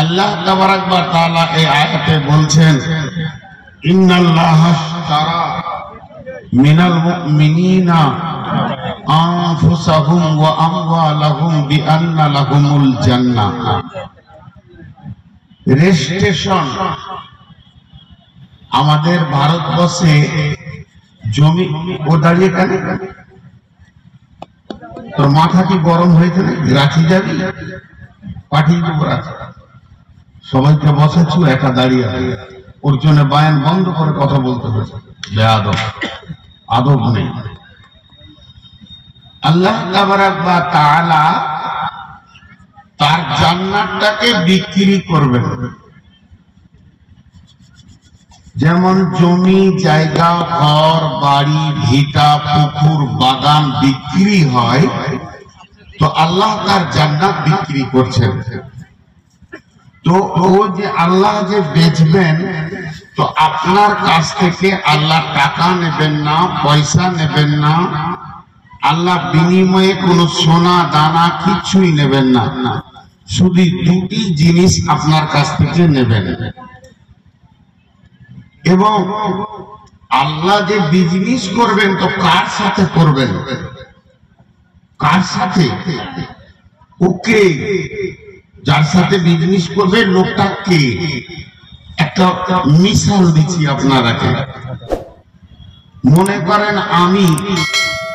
আল্লাহ তাবারাক ওয়া তাআলা এই আয়াতে বলছেন ইন্নাল্লাহা আশতারা মিনাল মুমিনিনা আনফুসাহুম ওয়া আমওয়ালাহুম বিআন্না লাহুমুল জান্নাহ। রেজিস্ট্রেশন আমাদের ভারতবর্ষে জমি ও দাঁড়িয়ে কেন তোর মাথা কি গরম হয়েছে না? রাখি যাবি পাঠিয়ে দেবো রাখি সবাইকে বসাচ্ছ একা দাঁড়িয়ে ওর জন্য বায়ান বন্ধ করে কথা বলতে হয়েছে। বেয়াদব আদব নেই। আল্লাহ তাবারাক ওয়া তাআলা তার জান্নাতটাকে বিক্রি করবেন। যেমন জমি জায়গা ঘর বাড়ি ভিটা পুকুর বাগান বিক্রি হয়, তো আল্লাহ তার জান্নাত বিক্রি করছেন। তো ও যে আল্লাহ যে বেচবেন, তো আপনার কাছ থেকে আল্লাহ টাকা নেবেন না, পয়সা নেবেন না, আল্লাহ বিনিময়ে কোনো সোনা দানা কিছুই নেবেন না। শুধু দুটি জিনিস আপনার কাছ থেকে নেবেন। এবং আল্লাহ যে বিজনেস করবেন তো কার সাথে করবেন? কার সাথে? ওকে যার সাথে বিজনেস করবে লোকটা কে? একটা মিসাল দিচ্ছি আপনারাকে। মনে করেন আমি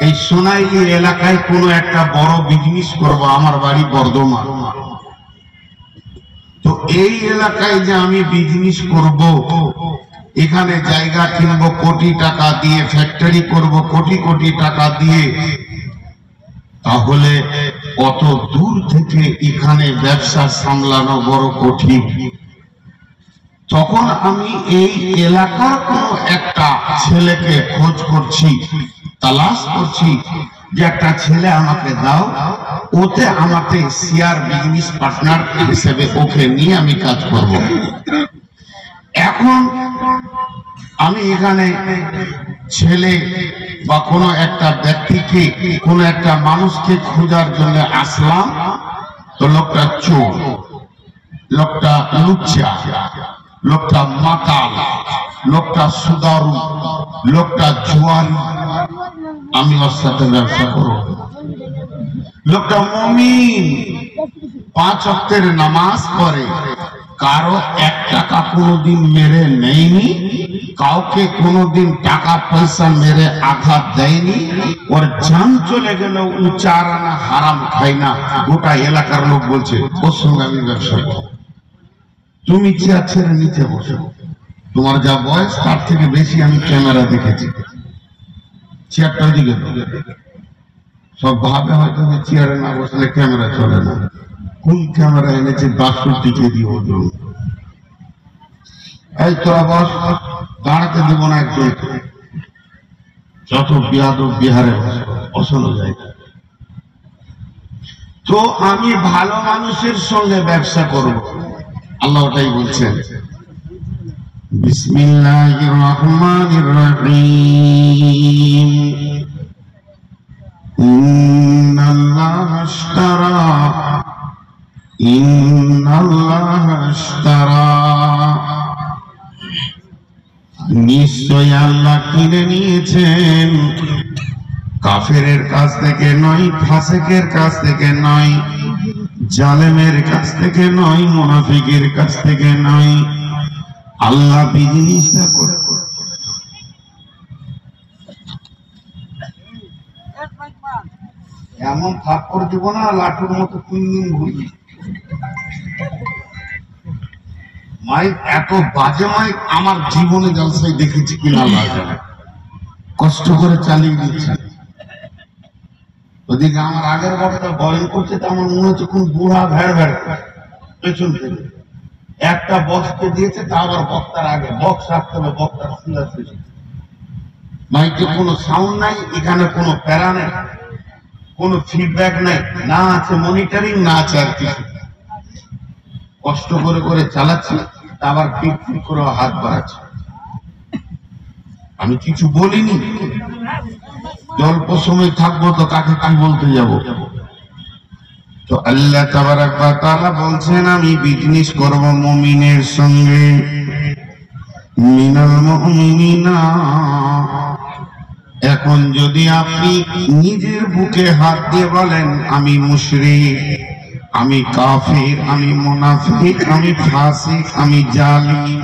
এই সোনাইলি এলাকায় কোনো একটা বড় বিজনেস করব, আমার বাড়ি বর্ধমান। তো এই এলাকায় যে আমি বিজনেস করব, এখানে জায়গা কিনবো কোটি টাকা দিয়ে, ফ্যাক্টরি করব কোটি কোটি টাকা দিয়ে, তাহলে অত দূর থেকে এখানে ব্যবসা সামলানো বড় কঠিন। তখন আমি এই এলাকার কোনো একটা ছেলেকে খোঁজ করছি, তালাশ করছি যে একটা ছেলে আমাকে দাও, ওতে আমাকে শেয়ার বিজনেস পার্টনার হিসেবে ওকে নিয়ে আমি কাজ করব। এখন আমি এখানে ছেলে বা কোনো একটা ব্যক্তিকে, কোনো একটা মানুষকে খোঁজার জন্য আসলাম, তো লোকটা চোর, লোকটা লুচ্চা, লোকটা মাতাল, লোকটা সুদারু, লোকটা জুয়ান, আমি ওর সাথে ব্যবসা করব। লোকটা মুমিন, 5 ওয়াক্তের নামাজ পড়ে, কারো 1 টাকা কোনোদিন মেরে নেয়নি, কাউকে কোনোদিন টাকা পয়সা মেরে আঘাত দেয়নি, ওর জান চলে গেল ও 4 আনা হারাম খায় না। গোটা এলাকার লোক বলছে ওর সঙ্গে আমি ব্যবসা করব। তুমি চেয়ার ছেড়ে নিচে বসো, তোমার যা বয়স তার থেকে বেশি আমি ক্যামেরা দেখেছি। চেয়ারটা দিকে সব ভাবে হয়তো চেয়ারে না বসলে ক্যামেরা চলে না। কোন ক্যামেরা এনেছে 62 দিয়ে ওজন। এই তোরা বস, দাঁড়াতে দেব না একজন, যত বিয়াদব বিহারে বসানো যায়। তো আমি ভালো মানুষের সঙ্গে ব্যবসা করব, আল্লাহ ওটাই বলছেন। বিসমিল্লাহির রহমানির রহিম। ইন্নাল্লাহা আশতারা, নিশ্চয় আল্লাহ কিনে নিয়েছেন, কাফেরের কাছ থেকে নয়, ফাসিকের কাছ থেকে নয়, জালেমের কাছ থেকে নয়, মুনাফিকের কাছ থেকে নয়। আল্লাহ বিজনেসটা করে। এমন থাপ করে দিব না লাঠুর মতো 3 দিন ঘুরি। মাইক এত বাজে মাইক আমার জীবনে জলসায় দেখেছি কিনা লাগে, কষ্ট করে চালিয়ে দিচ্ছি। ওদিকে আমার আগের বক্তা বয়ন করছে, তো আমার মনে হচ্ছে কোন বুড়া ভেড় ভেড় পেছন থেকে একটা বক্সকে দিয়েছে, তা আবার বক্তার আগে বক্স রাখতে হবে, বক্তার সুন্দর মাইকে কোনো সাউন্ড নাই, এখানে কোনো প্যারা নেই, কোনো ফিডব্যাক নাই, না আছে মনিটরিং, না আছে আর কিছু। কষ্ট করে করে চালাচ্ছি, আবার পিট পিট করে হাত বাড়াচ্ছে। আমি কিছু বলিনি, অল্প সময় থাকবো তো কাকে কি বলতে যাব। তো আল্লাহ তাবারাক ওয়া তাআলা বলছেন আমি বিজনেস করব মুমিনের সঙ্গে, মিনাল মুমিনিনা। এখন যদি আপনি নিজের বুকে হাত দিয়ে বলেন আমি মুশরিক, আমি কাফির, আমি মুনাফিক, আমি ফাসিক, আমি জালিম,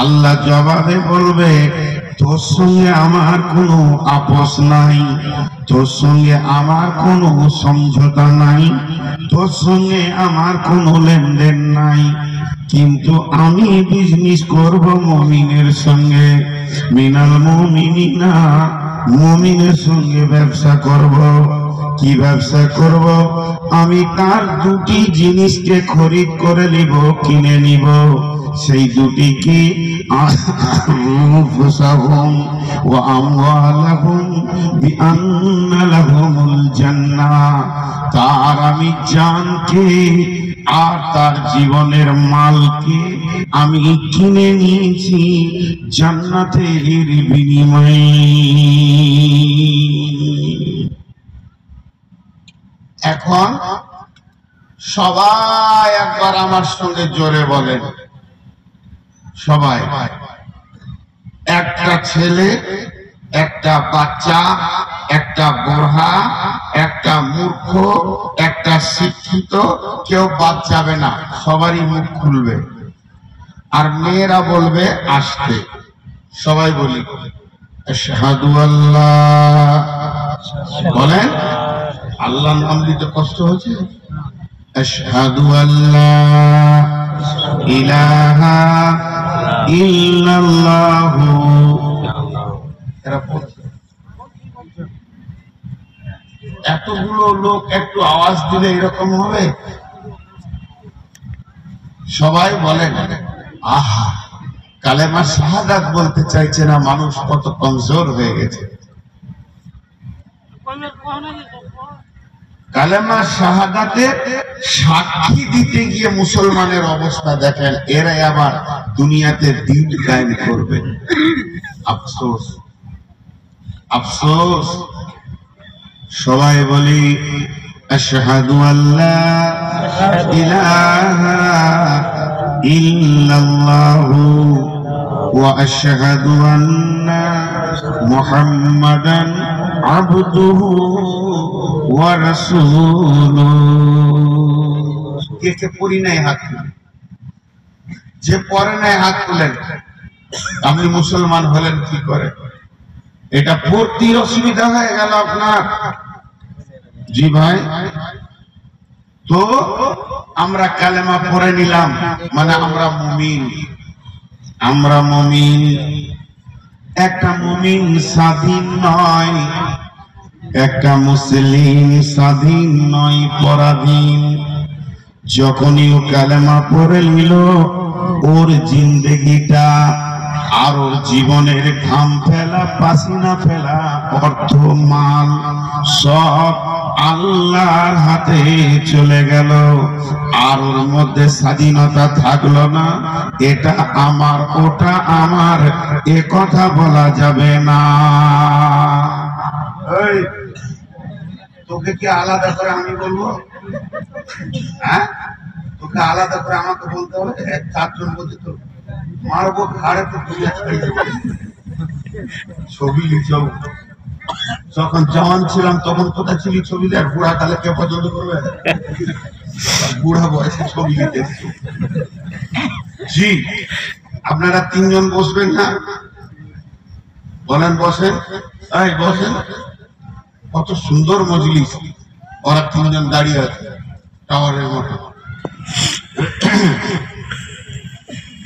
আল্লাহ জবাবে বলবে তোর সঙ্গে আমার কোনো আপোষ নাই, তোর সঙ্গে আমার কোনো সমঝোতা নাই, তোর সঙ্গে আমার কোনো লেনদেন নাই, কিন্তু আমি বিজনেস করব মুমিনের সঙ্গে, মিনাল মুমিনিনা, মুমিনের সঙ্গে ব্যবসা করব। কি ব্যবসা করব? আমি তার দুটি জিনিসকে খরিদ করে নিব, কিনে নিব। সেই দুটি কি? আনফুসাহুম ওয়া আমওয়ালাহুম বিআন্না লাহুমুল জান্নাহ। তার আমি জানকে আর তার জীবনের মালকে আমি কিনে নিয়েছি জান্নাতের বিনিময়ে। এখন সবাই একবার আমার সঙ্গে জোরে বলেন, সবাই, একটা ছেলে, একটা বাচ্চা, একটা বোরহা, একটা মূর্খ, একটা শিক্ষিত, কেউ বাদ যাবে না, সবারই মুখ খুলবে। আর মেয়েরা বলবে আসতে। সবাই বলি আশহাদু আল্লাহ, বলেন আল্লাহর নাম দিতে কষ্ট হচ্ছে। আশহাদু আল্লাহ ইলাহা ইল্লাল্লাহু। এতগুলো লোক একটু আওয়াজ দিলে এরকম হবে? সবাই বলেন আহা, কালেমা শাহাদাত বলতে চাইছে না, মানুষ কত কমজোর হয়ে গেছে। কালেমা শাহাদাতের সাক্ষী দিতে গিয়ে মুসলমানের অবস্থা দেখেন, এরা আবার দুনিয়াতে দিন কায়েম করবে। আফসোস, আফসোস। সবাই বলি আশহাদু আল্লা ইলাহা ইল্লাল্লাহু ওয়া আশহাদু আন্না মুহাম্মাদান আবদুহু ওয়া রাসূলুহু। কে পড়ি নাই হাত তুলেন, যে পড়ে নাই হাত তুলেন। আপনি মুসলমান হলেন কি করে? এটা পড়তে অসুবিধা হয়ে গেল আপনার? জি ভাই। তো আমরা কালেমা পড়ে নিলাম, মানে আমরা মুমিন। আমরা মুমিন। একটা মুমিন স্বাধীন নয়, একটা মুসলিম স্বাধীন নয়, পরাধীন। যখনই ও কালেমা পড়ে নিল, ওর জিন্দেগিটা আর ওর জীবনের ঘাম ফেলা, পাসিনা ফেলা, অর্থ মাল সব আল্লাহর হাতে চলে গেল। আর ওর মধ্যে স্বাধীনতা থাকলো না, এটা আমার, ওটা আমার, এ কথা বলা যাবে না। তোকে কি আলাদা করে আমি বলবো? হ্যাঁ, তোকে আলাদা করে আমাকে বলতে হবে? এক চারজন বলছে তো মারবো ঘাড়ে, তো তুমি ছবি লিখো। যখন জওয়ান ছিলাম তখন কোথায় ছিলি ছবি দেয়? বুড়া কালে কেউ পছন্দ করবে? বুড়া বয়সে ছবি লিখতে। জি, আপনারা তিনজন বসবেন না? বলেন বসেন, এই বসেন। কত সুন্দর মজলিস, ওরা তিনজন দাঁড়িয়ে আছে টাওয়ারের মতো।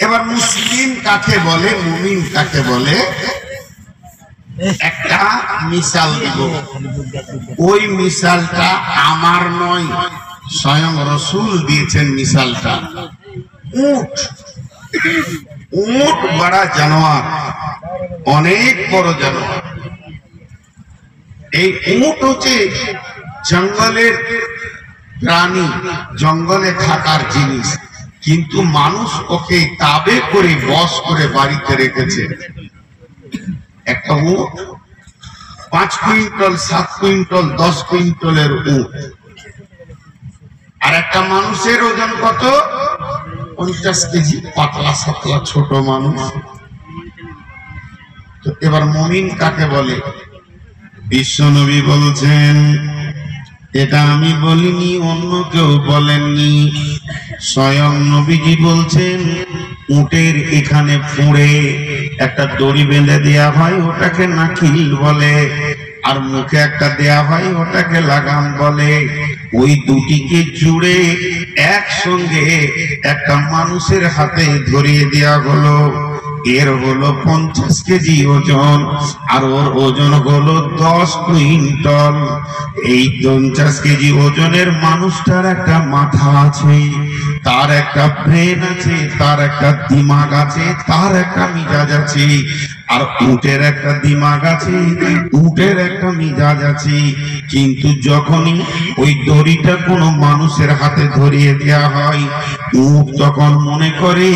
এবার মুসলিম কাকে বলে, মুমিন কাকে বলে, একটা মিসাল দিব। ওই মিসালটা আমার নয়, স্বয়ং রাসূল দিয়েছেন মিসালটা। উট, উট বড় জানোয়ার, অনেক বড় জানোয়ার। এই উট হচ্ছে জঙ্গলের প্রাণী, জঙ্গলে থাকার জিনিস, কিন্তু মানুষ ওকে তাবে করে বশ করে বাড়িতে রেখেছে। একটা উট 5 কুইন্টাল, 7 কুইন্টাল, 10 কুইন্টালের উট। আর একটা মানুষের ওজন কত? 50 কেজি, পাতলা সাতলা ছোট মানুষ। তো এবার মুমিন কাকে বলে? বিশ্বনবী বলছেন, এটা আমি বলিনি, অন্য কেউ বলেননি, স্বয়ং নবীজি বলছেন, উটের এখানে ফুঁড়ে একটা দড়ি বেঁধে দেয়া হয়, ওটাকে নাকিল বলে, আর মুখে একটা দেয়া হয়, ওটাকে লাগাম বলে। ওই দুটিকে জুড়ে একসঙ্গে একটা মানুষের হাতে ধরিয়ে দেয়া হলো। এর হলো 50 কেজি ওজন, আর ওর ওজন হলো 10 কুইন্টাল। এই 50 কেজি ওজনের মানুষটার একটা মাথা আছে, তার একটা ব্রেন আছে, তার একটা দিমাগ আছে, তার একটা মিজাজ আছে। আর উটের একটা দিমাগ আছে, উটের একটা মিজাজ আছে। কিন্তু যখনই ওই দড়িটা কোনো মানুষের হাতে ধরিয়ে দেওয়া হয়, উট তখন মনে করে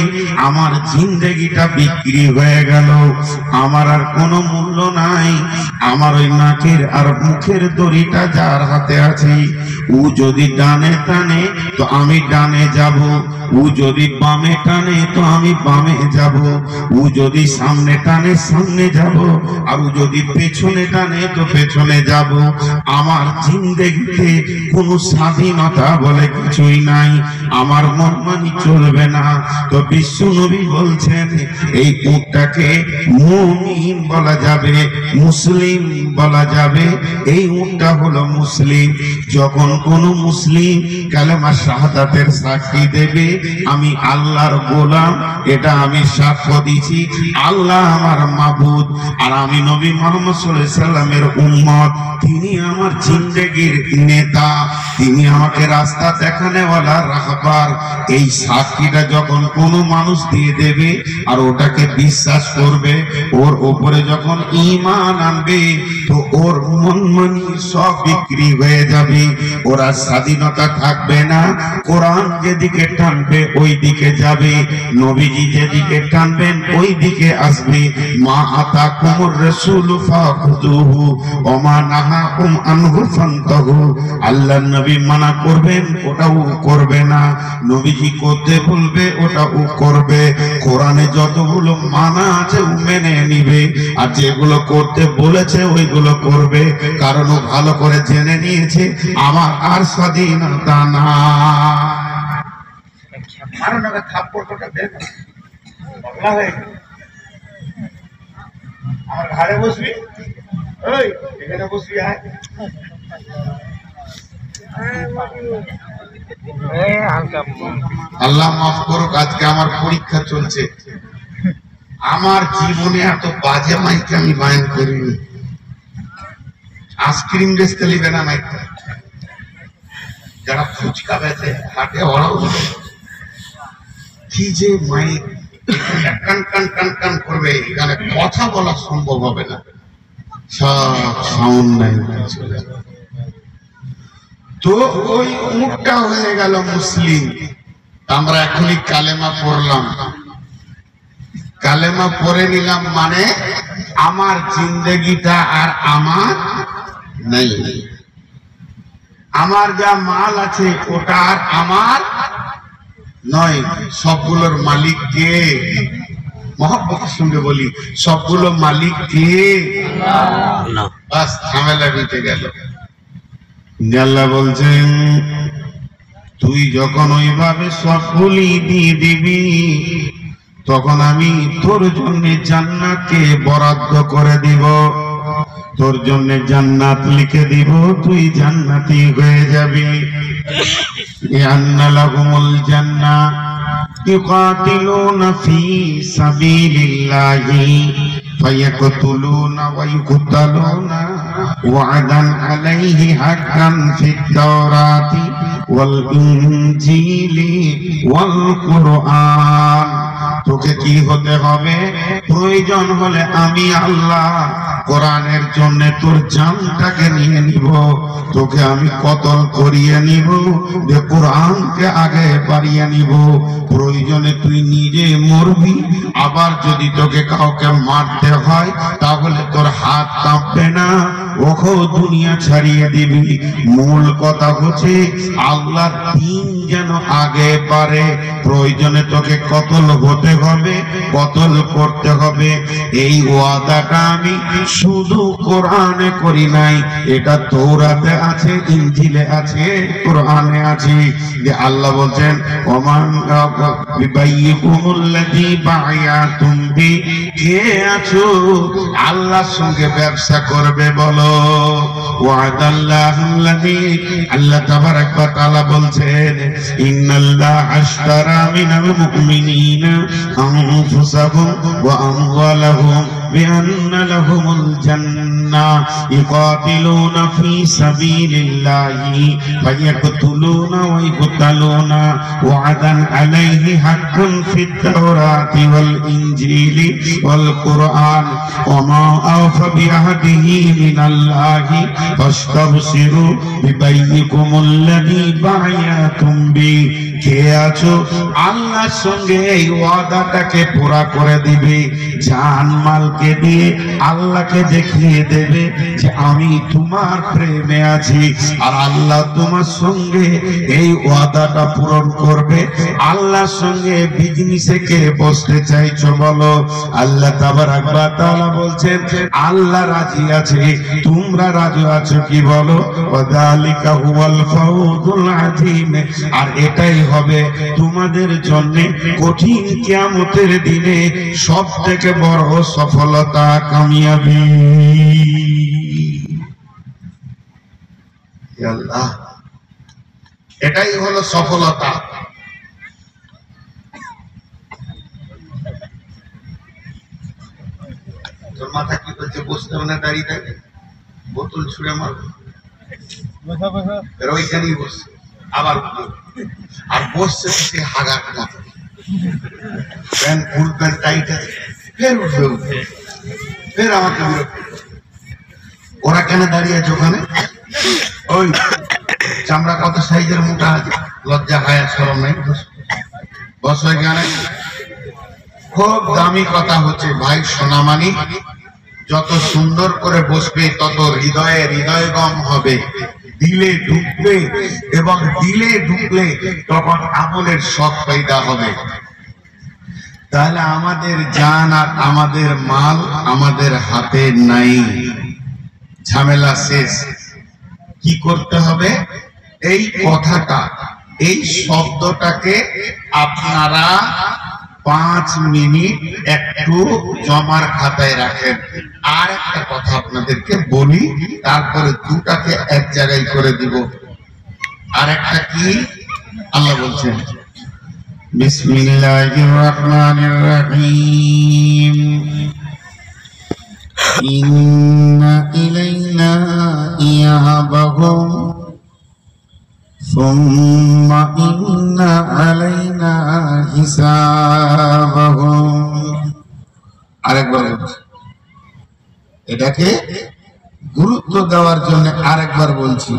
আমার জিন্দেগিটা বিক্রি হয়ে গেল, আমার আর কোনো মূল্য নাই। আমার ওই নাকের আর মুখের দড়িটা যার হাতে আছে, ও যদি ডানে টানে তো আমি ডানে যাব, ও যদি বামে টানে তো আমি বামে যাব, ও যদি সামনে টানে সামনে যাব, আর ও যদি পেছনে টানে তো পেছনে যাব। আমার জিন্দেগিতে কোনো স্বাধীনতা বলে কিছুই নাই, আমার মনমানি চলবে না। তো বিশ্ব নবী বলছেন, এই উটটাকে মুমিন বলা যাবে, মুসলিম বলা যাবে। এই উটটা হলো মুসলিম। যখন কোন মুসলিম কালেমা শাহাদাতের সাক্ষী দেবে, আমি আল্লাহর গোলাম, এটা আমি সাক্ষ্য দিছি, আল্লাহ আমার মাবুদ, আর আমি নবী মুহাম্মদ সাল্লাল্লাহু আলাইহি সাল্লামের উম্মত, তিনি আমার জিন্দেগির নেতা, তিনি আমাকে রাস্তা দেখানেওয়ালা রাহবার। এই সাক্ষীটা যখন কোনো মানুষ দিয়ে দেবে আর ওটাকে বিশ্বাস করবে, ওর উপরে যখন ঈমান আনবে, তো ওর মনমানি সব বিক্রি হয়ে যাবে, ওরা স্বাধীনতা থাকবে না। কোরআন যেদিকে টানবে ওই দিকে যাবে, নবীজি যেদিকে টানবেন ওই দিকে আসবে। মা আতাকুমুর রাসূল ফাখুযুহু ওয়া মা নাহাকুম আনহু ফান্তাহু। আল্লাহর নবী মানা করবেন, ওটাও করবে না। নবীজি করতে বলবে, ওটাও করবে। কোরআনে যতগুলো মানা আছে ও মেনে নিবে, আর যেগুলো করতে বলেছে ওইগুলো করবে, কারণ ও ভালো করে জেনে নিয়েছে আমার আর স্বাধীনতা না। আমার ঘরে বসবি, ওই এখানে বসবি, আয়। আল্লাহ মাফ করুক, আজকে আমার পরীক্ষা চলছে। আমার জীবনে এত বাজে মাইকে আমি বায়ান করিনি। আইসক্রিম বেচতে লিবে না মাইকটা, যারা ফুচকা বেচে হাটে, ওরাও কি যে মাইক কান কান কান কান করবে, এখানে কথা বলা সম্ভব হবে না, সব সাউন্ড নাই চলে। তো ওই উটটা হয়ে গেল মুসলিম। আমরা এখনই কালেমা পড়লাম, কালেমা পড়ে নিলাম, মানে আমার জিন্দেগিটা আর আমার নেই, আমার যা মাল আছে ওটা আর আমার নয়, সবগুলোর মালিক কে? মহব্বতের সঙ্গে বলি, সবগুলো মালিক কে? আল্লাহ। বাস ঝামেলা মিটে গেল। আল্লাহ বলছেন, তুই যখন ওইভাবে সবগুলি দিয়ে দিবি, তখন আমি তোর জন্য জান্নাতকে বরাদ্দ করে দিব, তোর জন্য জান্নাত লিখে দিব, তুই জান্নাতি হয়ে যাবি। ইয়ান্না লাহুমুল জান্নাহ ইউকাতিলুনা ফি সাবিলিল্লাহি ফায়াকতুলুনা ওয়া ইউকতালুনা ওয়া'দান আলাইহি হাক্কান ফিত তাওরাতি ওয়াল ইনজিলি ওয়াল কুরআন। তোকে কি হতে হবে? প্রয়োজন হলে আমি আল্লাহ কোরআনের জন্য তোর জানটাকে নিয়ে নিব, তোকে আমি কতল করিয়ে নিব, যে কোরআনকে আগে বাড়িয়ে নিব। প্রয়োজনে তুই নিজে মরবি, আবার যদি তোকে কাউকে মারতে হয় তাহলে তোর হাত কাঁপবে না, ওখো দুনিয়া ছাড়িয়ে দিবি। মূল কথা হচ্ছে আল্লাহর দ্বীন যেন আগে পারে। প্রয়োজনে তোকে কতল হতে হবে, কতল করতে হবে। এই ওয়াদাটা আমি শুধু কোরআনে করি নাই, এটা তৌরাতে আছে, ইনজিলে আছে, কোরআনে আছে। যে আল্লাহ বলছেন ওমান বিবাইয়িকুমুল্লাযী বায়াতুম বি, কে আছো আল্লাহর সঙ্গে ব্যবসা করবে বলো। ওয়াদাল্লাহুল্লাযী, আল্লাহ তাবারাক ওয়া তাআলা বলছেন ইন্নাল্লাহা আশতারা মিনাল মুমিনিনা আনফুসাহুম ওয়া আমওয়ালাহুম বিআন্না লাহুমুল জান্নাহ ইউকাতিলুনা ফী সাবিলিল্লাহি ফায়াকতুলুনা ওয়া ইউকতালুনা ওয়া'দান আলাইহি হাক্কুন ফিত তাওরাতি ওয়াল ইনজিলি ওয়াল কুরআন ওয়া মা আওফা বিআহদিহি মিনাল্লাহি ফাস্তাবশিরু বিবাইয়িকুমুল্লাযী বায়াতুম বি। কে আছো আল্লাহর সঙ্গে এই ওয়াদাটাকে পুরা করে দিবে, জান মালকে দিয়ে আল্লাহকে দেখিয়ে দেবে যে আমি তোমার প্রেমে আছি, আর আল্লাহ তোমার সঙ্গে এই ওয়াদাটা পূরণ করবে। আল্লাহর সঙ্গে বিজনেসে কে বসতে চাইছো বলো। আল্লাহ তাবারাক ওয়া তাআলা বলছেন আল্লাহ রাজি আছে, তোমরা রাজি আছো কি বলো। ওয়াযালিকা হুয়াল ফাওজুল আযীম, আর এটাই হবে তোমাদের জন্য কঠিন কিয়ামতের দিনে সবথেকে বড় সফলতা, কামিয়াবি। আল্লাহ, এটাই হলো সফলতা। তোর মাথা কি করছে? বসতে মানে দাঁড়িয়ে থাকে, বোতল ছুঁড়ে মারবে, ওইখানেই বসছে, আবার আর বসছে সে হাগা কাটা, প্যান্ট ফুল প্যান্ট টাইট আছে, ফের উঠবে, ফের আমাকে বিরক্ত। ওরা কেন দাঁড়িয়ে আছে ওখানে? ওই চামড়া কত সাইজের মোটা আছে, লজ্জা হায়া শরম নাই, বস ওইখানে। খুব দামি কথা হচ্ছে ভাই সোনামানি, যত সুন্দর করে বসবে তত হৃদয়ে হৃদয়গম হবে, দিলে ঢুকবে, এবং দিলে ঢুকলে তখন আমলের শখ পয়দা হবে। তাহলে আমাদের জান আর আমাদের মাল আমাদের হাতে নাই, ঝামেলা শেষ। কি করতে হবে? এই কথাটা, এই শব্দটাকে আপনারা 5 মিনিট একটু জমার খাতায় রাখেন। আর একটা কথা আপনাদেরকে বলি, তারপরে দুটাকে এক জায়গায় করে দিব। আর একটা কি? আল্লাহ বলছেন বিসমিল্লাহির রহমানির রহিম, ইন্না ইলাইনা ইয়াবাহুম সুম্মা ইন্না আলাইনা হিসাবাহুম। আরেকবার এটাকে গুরুত্ব দেওয়ার জন্য আরেকবার বলছি,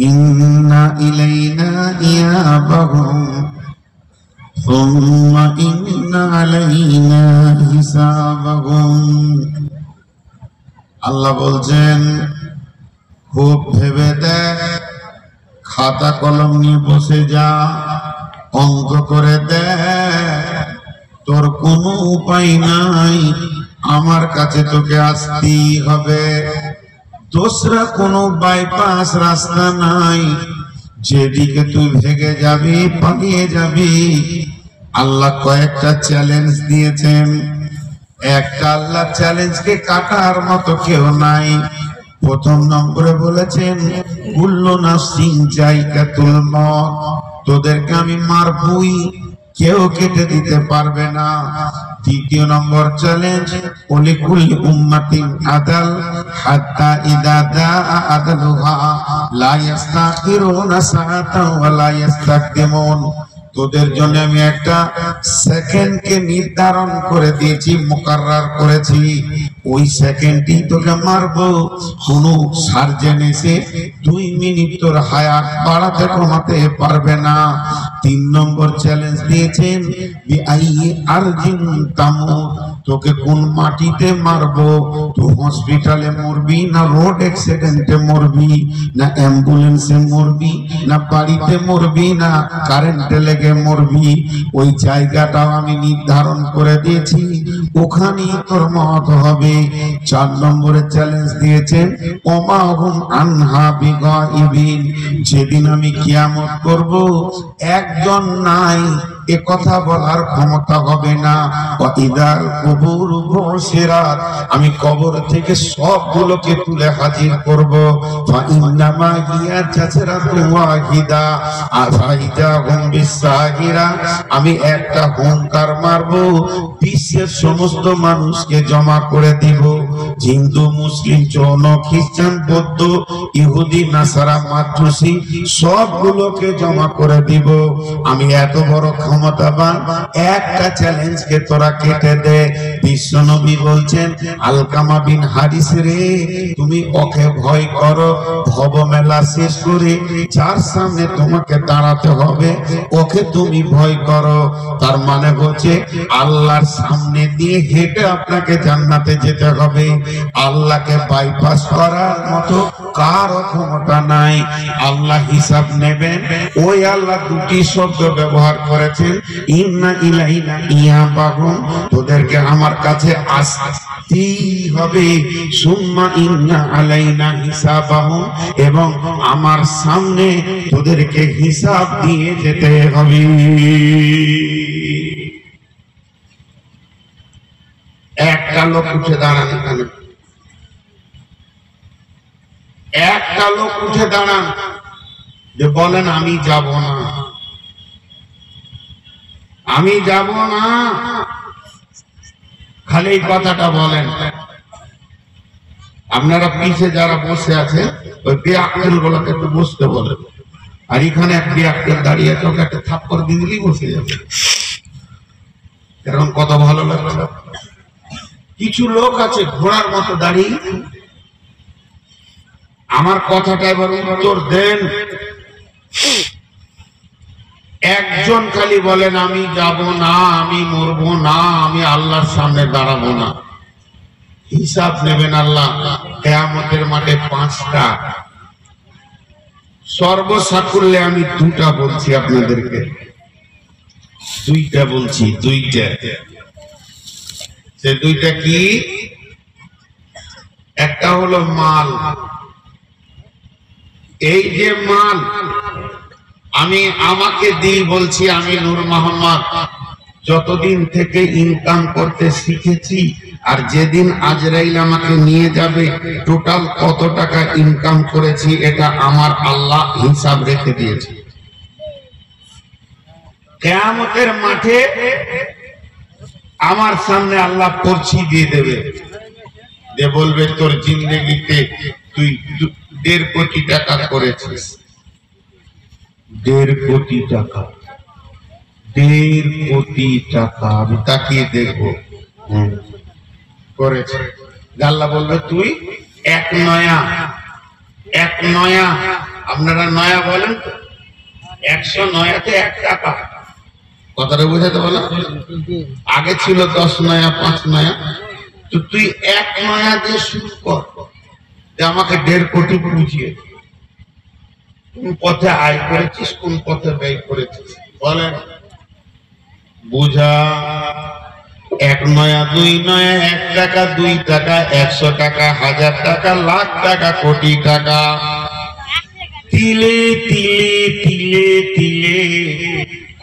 ইন্না ইলাইনা ইয়াবাহুম সুম্মা ইন্না আলাইনা হিসাবাহুম। আল্লাহ বলছেন খুব ভেবে দেখ, খাতা কলম নিয়ে বসে যা, অঙ্ক করে দেখ, তোর কোনো উপায় নাই, আমার কাছে তোকে আসতেই হবে। দোসরা কোনো বাইপাস রাস্তা নাই, যেদিকে তুই ভেগে যাবি, পালিয়ে যাবি। আল্লাহ কয়েকটা চ্যালেঞ্জ দিয়েছেন, একটা আল্লাহ চ্যালেঞ্জকে কাটার মতো কেউ নাই। প্রথম নম্বরে বলেছেন কুল্লু নাফসিন যায়কাতুল মউত, তোদেরকে আমি মারবই, কেউ কেটে দিতে পারবে না। দ্বিতীয় নম্বর চ্যালেঞ্জ ওয়ালিকুল্লি উম্মাতিন আদাল হাত্তা ইযা দাআ আদালুহা লা ইস্তাখিরুনা সাআতান ওয়া লা ইস্তাকদিমুন, তোদের জন্য আমি একটা সেকেন্ডকে নির্ধারণ করে দিয়েছি, মুকাররার করেছি। ওই সেকেন্ডই তোকে মারবো। কোনো সার্জেন এসে 2 মিনিট তোর হায়াত বাড়াতে কমাতে পারবে না। 3 নম্বর চ্যালেঞ্জ দিয়েছেন, আরজিন তামুত, তোকে কোন মাটিতে মারবো? তুই হসপিটালে মরবি, না রোড অ্যাক্সিডেন্টে মরবি, না অ্যাম্বুলেন্সে মরবি, না বাড়িতে মরবি, না কারেন্টে লেগে মরবি? ওই জায়গাটাও আমি নির্ধারণ করে দিয়েছি, ওখানেই তোর মত হবে। 4 নম্বরে চ্যালেঞ্জ দিয়েছেন, ওমা হুম আনহা বিগাইবিন, যেদিন আমি কিয়ামত করব একজন নাই এ কথা বলার ক্ষমতা হবে না। ইদাল কুবুর বুশিরাত, আমি কবর থেকে সবগুলোকে তুলে হাজির করব। ফাইন্নামা হিয়া জাসরাতু ওয়াহিদা আফাইদা হুম বিসাহিরা, আমি একটা হুঙ্কার মারব, বিশ্বের সমস্ত মানুষকে জমা করে দিব। হিন্দু, মুসলিম, জৈন, খ্রিস্টান, বৌদ্ধ, ইহুদি, নাসারা, মাদ্রাসি সবগুলোকে জমা করে দিব। আমি এত বড় ক্ষমতাবান। একটা চ্যালেঞ্জকে তোরা কেটে দে। বিশ্বনবী বলছেন, আলকামা বিন হারিস রে, তুমি ওকে ভয় করো। ভবমেলা শেষ করে যার সামনে তোমাকে দাঁড়াতে হবে ওকে তুমি ভয় করো। তার মানে হচ্ছে আল্লাহর সামনে দিয়ে হেঁটে আপনাকে জান্নাতে যেতে হবে। আল্লাহকে বাইপাস করার মতো কারো ক্ষমতা নাই। আল্লাহ হিসাব নেবেন। ওই আল্লাহ 2টি শব্দ ব্যবহার করেছেন, ইন্না ইলাইনা ইয়াবাহুম, তোদেরকে আমার কাছে আসতেই হবে। সুম্মা ইন্না আলাইনা হিসাবাহুম, এবং আমার সামনে তোদেরকে হিসাব দিয়ে যেতে হবে। একটা লোক উঠে দাঁড়ান এখানে, একটা লোক উঠে দাঁড়ান যে বলেন আমি যাব না, আমি যাব না। খালি এই কথাটা বলেন। আপনারা পিছে যারা বসে আছে ওই বেআক্কেল গুলোকে একটু বসতে বলেন। আর এখানে এক বেআক্কেল দাঁড়িয়ে আছে, ওকে একটা থাপ্পড় দিয়ে দিলেই বসে যাবে। এরকম কত ভালো লাগছে। কিছু লোক আছে ঘোড়ার মতো দাঁড়িয়ে। আমার কথাটা এবার উত্তর দেন। একজন খালি বলেন আমি যাব না, আমি মরবো না, আমি আল্লাহর সামনে দাঁড়াবো না। হিসাব নেবেন আল্লাহ কিয়ামতের মাঠে 5টা। সর্বসাকুল্যে আমি 2টা বলছি আপনাদেরকে, 2টা বলছি, 2টা। সে 2টা কি? একটা হলো মাল। এই যে মাল আমি আমাকে দিই, বলছি আমি নূর মোহাম্মদ যতদিন থেকে ইনকাম করতে শিখেছি, আর যেদিন আজরাইল আমাকে নিয়ে যাবে টোটাল কত টাকা ইনকাম করেছি, এটা আমার আল্লাহ হিসাব রেখে দিয়েছে। কিয়ামতের মাঠে আমার সামনে আল্লাহ পরছি দিয়ে দেবে, যে বলবে তোর জিন্দেগিতে তুই 1.5 কোটি টাকা করেছিস। 1.5 কোটি টাকা, 1.5 কোটি টাকা। আমি তাকিয়ে দেখবো করেছে। আল্লাহ বলবে তুই 1 নয়া, 1 নয়া। আপনারা নয়া বলেন, 100 নয়াতে 1 টাকা। কথাটা বুঝাতে বলো। আগে ছিল 10 নয়া, 5 নয়া। তো তুই 1 নয়া দিয়ে শুরু কর, যে আমাকে 1.5 কোটি বুঝিয়ে। কোন পথে আয় করেছিস, কোন পথে ব্যয় করেছিস বলেন, বুঝা। 1 নয়া, 2 নয়া, 1 টাকা, 2 টাকা, 100 টাকা, 1000 টাকা, লাখ টাকা, কোটি টাকা। তিলে তিলে তিলে তিলে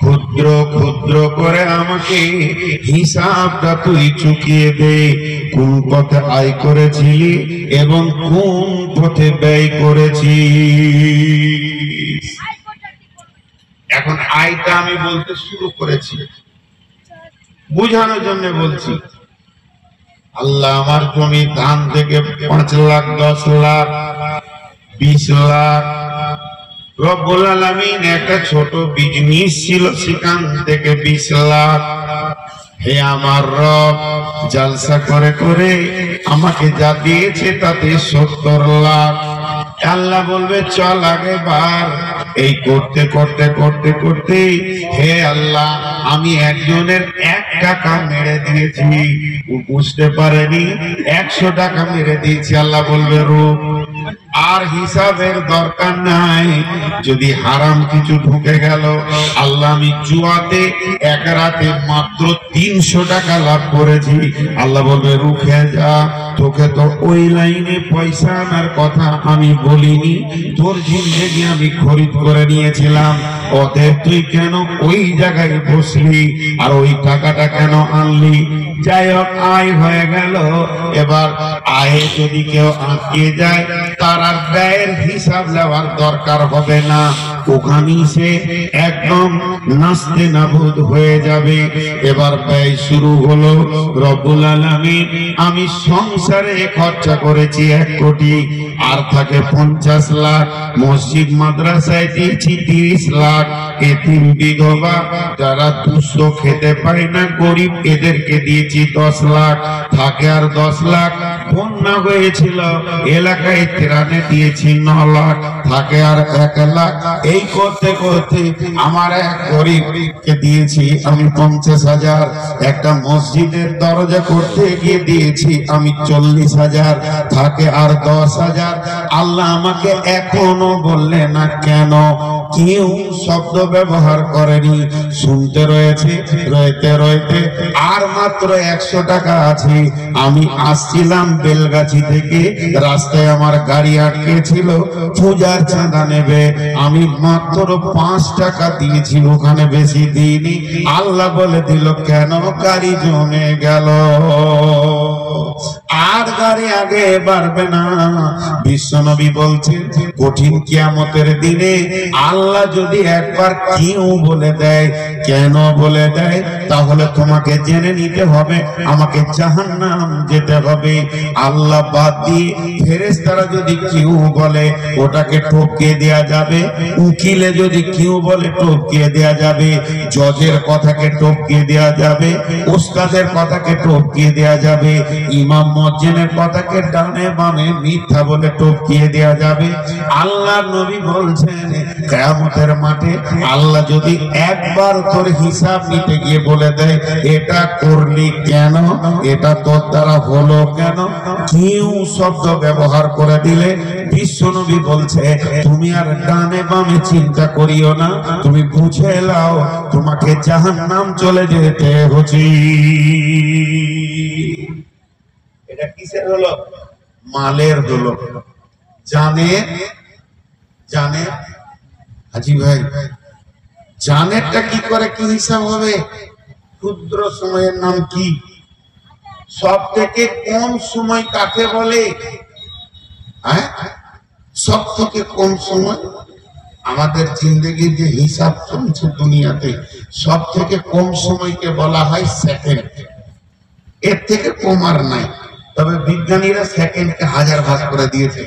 ক্ষুদ্র ক্ষুদ্র করে আমাকে হিসাবটা তুই চুকিয়ে দে। কোন পথে আয় করেছিলি এবং কোন পথে ব্যয় করেছিস। এখন আয়টা আমি বলতে শুরু করেছি, বুঝানোর জন্য বলছি। আল্লাহ আমার জমি ধান থেকে 5 লাখ, 10 লাখ, 20 লাখ, রব্বুল আলামিন একটা ছোট বিজনেস ছিল, সেখান থেকে 20 লাখ। হে আমার রব, জলসা করে করে আমাকে যা দিয়েছে তাতে 70 লাখ। আল্লাহ বলবে চল আগে বার। এই করতে করতে করতে করতে হে আল্লাহ, আমি একজনের 1 টাকা মেরে দিয়েছি, ও বুঝতে পারেনি 100 টাকা মেরে দিয়েছি। আল্লাহ বলবে রূপ, আর হিসাবের দরকার নাই। যদি হারাম কিছু ঢুকে গেল, আল্লাহ আমি জুয়াতে এক রাতে মাত্র 300 টাকা লাভ করেছি, আল্লাহ বলবে রুখে যা, তোকে তো ওই লাইনে পয়সা আনার কথা আমি বলিনি, তোর জিন্দেগি আমি খরিদ করে নিয়েছিলাম, অতএব তুই কেন ওই জায়গায় বসলি আর ওই টাকাটা কেন আনলি? যাই হোক, আয় হয়ে গেল। এবার আয়ে যদি কেউ আটকে যায়, তার আর ব্যয়ের হিসাব নেওয়ার দরকার হবে না, ওখানেই সে একদম নাস্তে নাবুদ হয়ে যাবে। এবার ব্যয় শুরু হলো। রব্বুল আলামিন, আমি সংসারে খরচা করেছি 1 কোটি, আর থাকে 50 লাখ। মসজিদ মাদ্রাসায় দিয়েছি 30 লাখ। এতিম বিধবা যারা দুস্থ খেতে পায় না, গরিব, এদেরকে দিয়েছি 10 লাখ। থাকে আর 10 লাখ। বন্যা হয়েছিল, এলাকায় ত্রাণে দিয়েছি 9 লাখ। থাকে আর 1 লাখ। এই করতে করতে আমার এক গরিবকে দিয়েছি আমি 50,000। একটা মসজিদের দরজা করতে গিয়ে দিয়েছি আমি 40,000। থাকে আর 10,000। আল্লাহ আমাকে এখনো বললে না কেন? কেউ শব্দ ব্যবহার করেনি, শুনতে রয়েছে, রইতে রইতে আর মাত্র 100 টাকা আছে। আমি আসছিলাম বেলগাছি থেকে, রাস্তায় আমার গাড়ি আটকে ছিল, পূজার চাঁদা নেবে, আমি মাত্র 5 টাকা দিয়েছি, ওখানে বেশি দিইনি। আল্লাহ বলে দিল কেন? গাড়ি জমে গেল, আর গাড়ি আগে বাড়বে না। বিশ্বনবী বলছেন কঠিন কিয়ামতের দিনে আল্লাহ যদি একবার কেউ বলে দেয়, কেন বলে দেয়, তাহলে তোমাকে জেনে নিতে হবে আমাকে জাহান্নাম যেতে হবে। আল্লাহ বাদ দিয়ে ফেরেশতারা যদি কেউ বলে, ওটাকে টপকিয়ে দেয়া যাবে। উকিলে যদি কেউ বলে, টপকিয়ে দেয়া যাবে। জজের কথাকে টপকিয়ে দেয়া যাবে। ওস্তাদের কথাকে টপকিয়ে দেয়া যাবে। ইমাম মুয়াজ্জিনের কথাকে ডানে বামে মিথ্যা বলে টপকিয়ে দেয়া যাবে। আল্লাহ নবী বলছেন কিয়ামতের মাঠে আল্লাহ যদি একবার তোর হিসাব নিতে গিয়ে বলে দেয়, এটা করলি কেন, এটা তোর দ্বারা হলো কেন, কেউ শব্দ ব্যবহার করে দিলে বিশ্বনবী বলছে তুমি আর ডানে বামে চিন্তা করিও না, তুমি বুঝে নাও তোমাকে জাহান্নাম চলে যেতে হচ্ছে। এটা কিসের হলো? মালের হলো। জানে জানে হাজি ভাই, জানেরটা কি করে, কি হিসাব হবে? ক্ষুদ্র সময়ের নাম কি? সব থেকে কম সময় কাকে বলে? সব থেকে কম সময় আমাদের জিন্দেগির যে হিসাব চলছে দুনিয়াতে, সব থেকে কম সময়কে বলা হয় সেকেন্ড। এর থেকে কম আর নাই। তবে বিজ্ঞানীরা সেকেন্ডকে 1000 ভাগ করে দিয়েছে,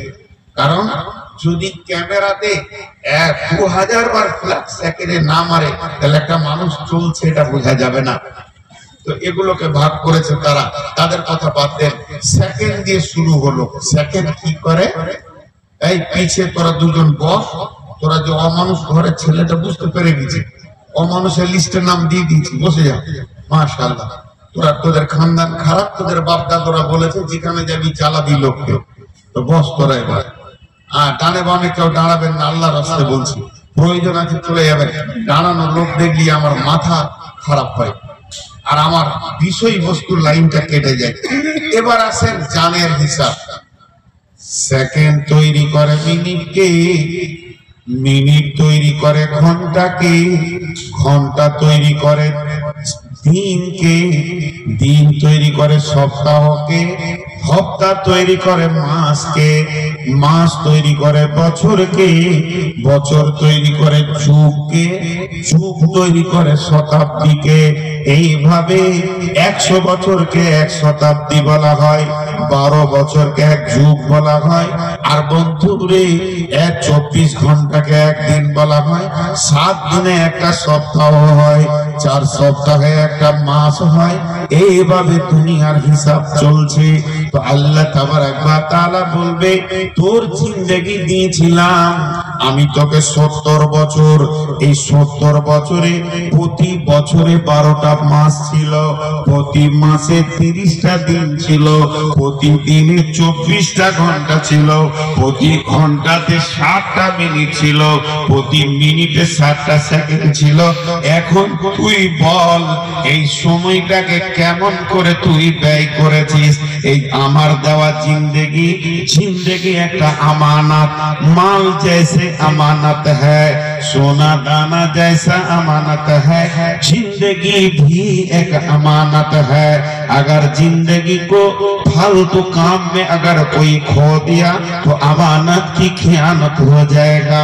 কারণ যদি ক্যামেরাতে 2000 বার ফ্ল্যাশ সেকেন্ডে না মারে, তাহলে একটা মানুষ চলছে এটা বোঝা যাবে না। তো এগুলোকে ভাগ করেছে তারা, তাদের কথা বাদ দেন। সেকেন্ড দিয়ে শুরু হলো। সেকেন্ড কি করে? এই পিছে তোরা দুজন বস, তোরা যে অমানুষ ঘরের ছেলেটা বুঝতে পেরে গেছে, অমানুষের লিস্টের নাম দিয়ে দিয়েছি, বসে যা। মাশাআল্লাহ, তোরা তোদের খানদান খারাপ, তোদের বাপ দাদরা বলেছে যেখানে যাবি চালাবি লোককে, তো বস তোরা এবার। ডানে বামে কেউ দাঁড়াবেন না, আল্লাহর রাস্তায় বলছি। প্রয়োজন আছে চলে যাবেন। দাঁড়ানো লোক দেখলি আমার মাথা খারাপ হয় আর আমার বিষয়বস্তুর লাইনটা কেটে যায়। এবার আসেন জানের হিসাব। সেকেন্ড তৈরি করে মিনিটকে, মিনিট তৈরি করে ঘন্টাকে, ঘন্টা তৈরি করে দিনকে, দিন তৈরি করে সপ্তাহকে, হপ্তা তৈরি করে মাসকে, মাস তৈরি করে বছরকে, বছর তৈরি করে যুগকে, যুগ তৈরি করে শতাব্দীকে। এইভাবে 100 বছরকে 1 শতাব্দী বলা হয়, 12 বছরকে 1 যুগ বলা হয়। আর বন্ধুরে 24 ঘন্টাকে 1 দিন বলা হয়, 7 দিনে একটা সপ্তাহ হয়, 4 সপ্তাহে একটা মাস হয়। এইভাবে দুনিয়ার হিসাব চলছে। তো আল্লাহ তাবারাক ওয়া তাআলা বলবে, তোর জিন্দেগি দিয়েছিলাম আমি তোকে 70 বছর। এই 70 বছরে প্রতি বছরে 12টা মাস ছিল, প্রতি মাসে 30টা দিন ছিল, প্রতি দিনে 24টা ঘন্টা ছিল, প্রতি ঘন্টাতে 60টা মিনিট ছিল, প্রতি মিনিটে 60টা সেকেন্ড ছিল। এখন তুই বল এই সময়টাকে কেমন করে তুই ব্যয় করেছিস? এই আমার দেওয়া জিন্দেগি, जिंदगी एक अमानत, माल जैसे अमानत है, सोना दाना जैसा अमानत है, जिंदगी भी एक अमानत है। अगर जिंदगी को फालतू काम में अगर कोई खो दिया तो अमानत की खियानत हो जाएगा।